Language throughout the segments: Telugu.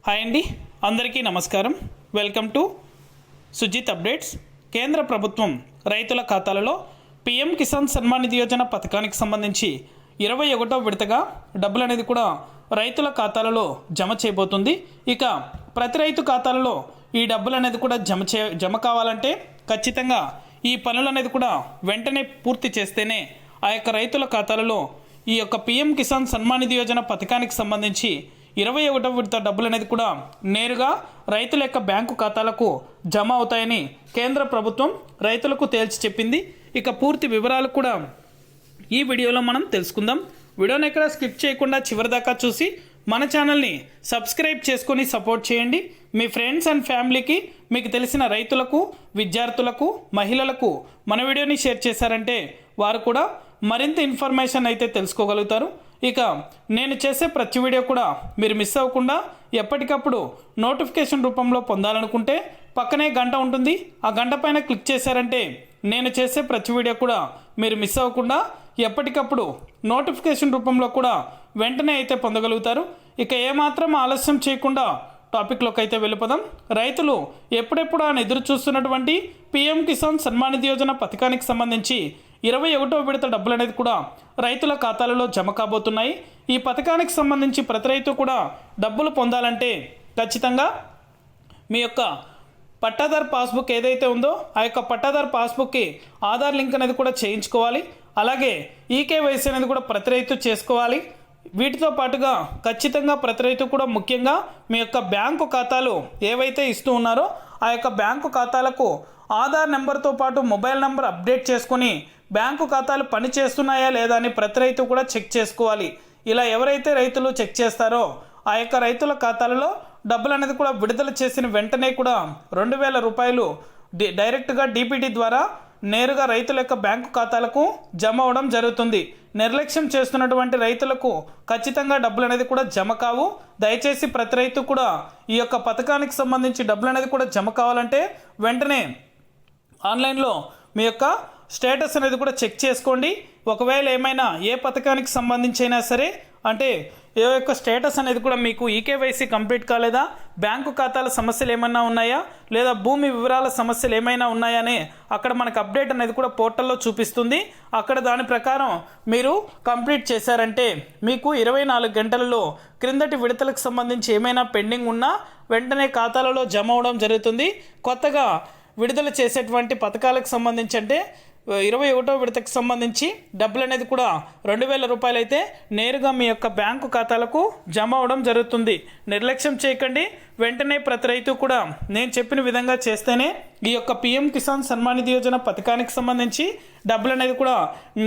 హాయ్ అండి, అందరికీ నమస్కారం. Welcome to Sujith updates. కేంద్ర ప్రభుత్వం రైతుల ఖాతాలలో పీఎం కిసాన్ సన్మాన్ నిధి యోజన పథకానికి సంబంధించి 21వ విడతగా డబ్బులు అనేది కూడా రైతుల ఖాతాలలో జమ చేయబోతుంది. ఇక ప్రతి రైతు ఖాతాలలో ఈ డబ్బులు అనేది కూడా జమ కావాలంటే ఖచ్చితంగా ఈ పనులు అనేది కూడా వెంటనే పూర్తి చేస్తేనే ఆ యొక్క రైతుల ఖాతాలలో ఈ యొక్క పీఎం కిసాన్ సన్మాన్ నిధి యోజన పథకానికి సంబంధించి 21వ విడత డబ్బులు అనేది కూడా నేరుగా రైతుల యొక్క బ్యాంకు ఖాతాలకు జమ అవుతాయని కేంద్ర ప్రభుత్వం రైతులకు తేల్చి చెప్పింది. ఇక పూర్తి వివరాలు కూడా ఈ వీడియోలో మనం తెలుసుకుందాం. వీడియోని ఎక్కడ స్కిప్ చేయకుండా చివరిదాకా చూసి మన ఛానల్ని సబ్స్క్రైబ్ చేసుకొని సపోర్ట్ చేయండి. మీ ఫ్రెండ్స్ అండ్ ఫ్యామిలీకి, మీకు తెలిసిన రైతులకు, విద్యార్థులకు, మహిళలకు మన వీడియోని షేర్ చేశారంటే వారు కూడా మరింత ఇన్ఫర్మేషన్ అయితే తెలుసుకోగలుగుతారు. ఇక నేను చేసే ప్రతి వీడియో కూడా మీరు మిస్ అవ్వకుండా ఎప్పటికప్పుడు నోటిఫికేషన్ రూపంలో పొందాలనుకుంటే పక్కనే గంట ఉంటుంది. ఆ గంట పైన క్లిక్ చేశారంటే నేను చేసే ప్రతి వీడియో కూడా మీరు మిస్ అవ్వకుండా ఎప్పటికప్పుడు నోటిఫికేషన్ రూపంలో కూడా వెంటనే అయితే పొందగలుగుతారు. ఇక ఏమాత్రం ఆలస్యం చేయకుండా టాపిక్లోకి అయితే వెళ్ళిపోదాం. రైతులు ఎప్పుడెప్పుడు అని ఎదురు చూస్తున్నటువంటి పీఎం కిసాన్ సన్మాన్ నిధి యోజన పథకానికి సంబంధించి 21వ విడత డబ్బులు అనేది కూడా రైతుల ఖాతాలలో జమ కాబోతున్నాయి. ఈ పథకానికి సంబంధించి ప్రతి రైతు కూడా డబ్బులు పొందాలంటే ఖచ్చితంగా మీ యొక్క పట్టాదార్ పాస్బుక్ ఏదైతే ఉందో ఆ యొక్క పట్టాదార్ పాస్బుక్కి ఆధార్ లింక్ అనేది కూడా చేయించుకోవాలి. అలాగే ఈకేవైసీ అనేది కూడా ప్రతి రైతు చేసుకోవాలి. వీటితో పాటుగా ఖచ్చితంగా ప్రతి రైతు కూడా ముఖ్యంగా మీ యొక్క బ్యాంకు ఖాతాలు ఏవైతే ఇస్తూ ఉన్నారో ఆ యొక్క బ్యాంకు ఖాతాలకు ఆధార్ నెంబర్తో పాటు మొబైల్ నెంబర్ అప్డేట్ చేసుకొని బ్యాంకు ఖాతాలు పనిచేస్తున్నాయా లేదా అని ప్రతి రైతు కూడా చెక్ చేసుకోవాలి. ఇలా ఎవరైతే రైతులు చెక్ చేస్తారో ఆ యొక్క రైతుల ఖాతాలలో డబ్బులు అనేది కూడా విడుదల చేసిన వెంటనే కూడా 2,000 రూపాయలు డైరెక్ట్గా డీబీటీ ద్వారా నేరుగా రైతుల యొక్క బ్యాంకు ఖాతాలకు జమ అవడం జరుగుతుంది. నిర్లక్ష్యం చేస్తున్నటువంటి రైతులకు ఖచ్చితంగా డబ్బులు అనేది కూడా జమ కావు. దయచేసి ప్రతి రైతు కూడా ఈ యొక్క పథకానికి సంబంధించి డబ్బులు అనేది కూడా జమ కావాలంటే వెంటనే ఆన్లైన్లో మీ యొక్క స్టేటస్ అనేది కూడా చెక్ చేసుకోండి. ఒకవేళ ఏమైనా ఏ పథకానికి సంబంధించి అయినా సరే అంటే ఏ యొక్క స్టేటస్ అనేది కూడా మీకు ఈకేవైసీ కంప్లీట్ కాలేదా, బ్యాంకు ఖాతాల సమస్యలు ఏమైనా ఉన్నాయా, లేదా భూమి వివరాల సమస్యలు ఏమైనా ఉన్నాయా అని అక్కడ మనకు అప్డేట్ అనేది కూడా పోర్టల్లో చూపిస్తుంది. అక్కడ దాని ప్రకారం మీరు కంప్లీట్ చేశారంటే మీకు 24 గంటలలో క్రిందటి విడతలకు సంబంధించి ఏమైనా పెండింగ్ ఉన్నా వెంటనే ఖాతాలలో జమ అవడం జరుగుతుంది. కొత్తగా విడుదల చేసేటువంటి పథకాలకు సంబంధించి అంటే 21వ విడతకు సంబంధించి డబ్బులు అనేది కూడా 2,000 రూపాయలు అయితే నేరుగా మీ యొక్క బ్యాంకు ఖాతాలకు జమ అవడం జరుగుతుంది. నిర్లక్ష్యం చేయకండి. వెంటనే ప్రతి రైతు కూడా నేను చెప్పిన విధంగా చేస్తేనే ఈ యొక్క పీఎం కిసాన్ సన్మాన్ నిధి యోజన పథకానికి సంబంధించి డబ్బులు అనేది కూడా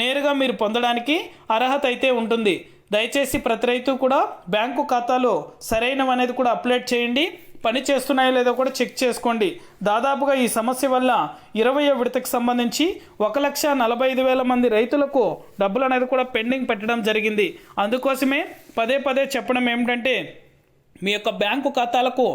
నేరుగా మీరు పొందడానికి అర్హత అయితే ఉంటుంది. దయచేసి ప్రతి రైతు కూడా బ్యాంకు ఖాతాలో సరైనవి అనేది కూడా అప్డేట్ చేయండి. పని చేస్తున్నాయో లేదో కూడా చెక్ చేసుకోండి. దాదాపుగా ఈ సమస్య వల్ల 20వ విడతకు సంబంధించి 1,45,000 మంది రైతులకు డబ్బులు అనేది కూడా పెండింగ్ పెట్టడం జరిగింది. అందుకోసమే పదే పదే చెప్పడం ఏమిటంటే మీ యొక్క బ్యాంకు ఖాతాలకు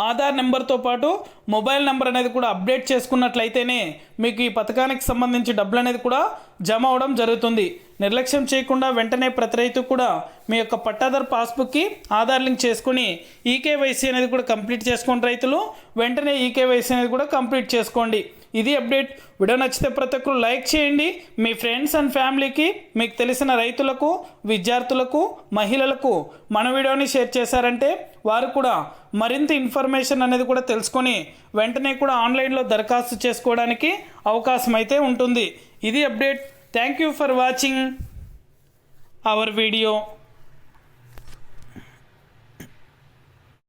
ఆధార్ నెంబర్తో పాటు మొబైల్ నెంబర్ అనేది కూడా అప్డేట్ చేసుకున్నట్లయితేనే మీకు ఈ పథకానికి సంబంధించి డబ్బులు అనేది కూడా జమ అవడం జరుగుతుంది. నిర్లక్ష్యం చేయకుండా వెంటనే ప్రతి రైతు కూడా మీ యొక్క పట్టాదార్ పాస్బుక్కి ఆధార్ లింక్ చేసుకుని ఈకేవైసీ అనేది కూడా కంప్లీట్ చేసుకోండి. రైతులు వెంటనే ఈకేవైసీ అనేది కూడా కంప్లీట్ చేసుకోండి. ఇది అప్డేట్. వీడియో నచ్చితే ప్రతి ఒక్కరు లైక్ చేయండి. మీ ఫ్రెండ్స్ అండ్ ఫ్యామిలీకి, మీకు తెలిసిన రైతులకు, విద్యార్థులకు, మహిళలకు మన వీడియోని షేర్ చేశారంటే వారు కూడా మరింత ఇన్ఫర్మేషన్ అనేది కూడా తెలుసుకొని వెంటనే కూడా ఆన్లైన్లో దరఖాస్తు చేసుకోవడానికి అవకాశం అయితే ఉంటుంది. ఇది update. Thank you for watching our video.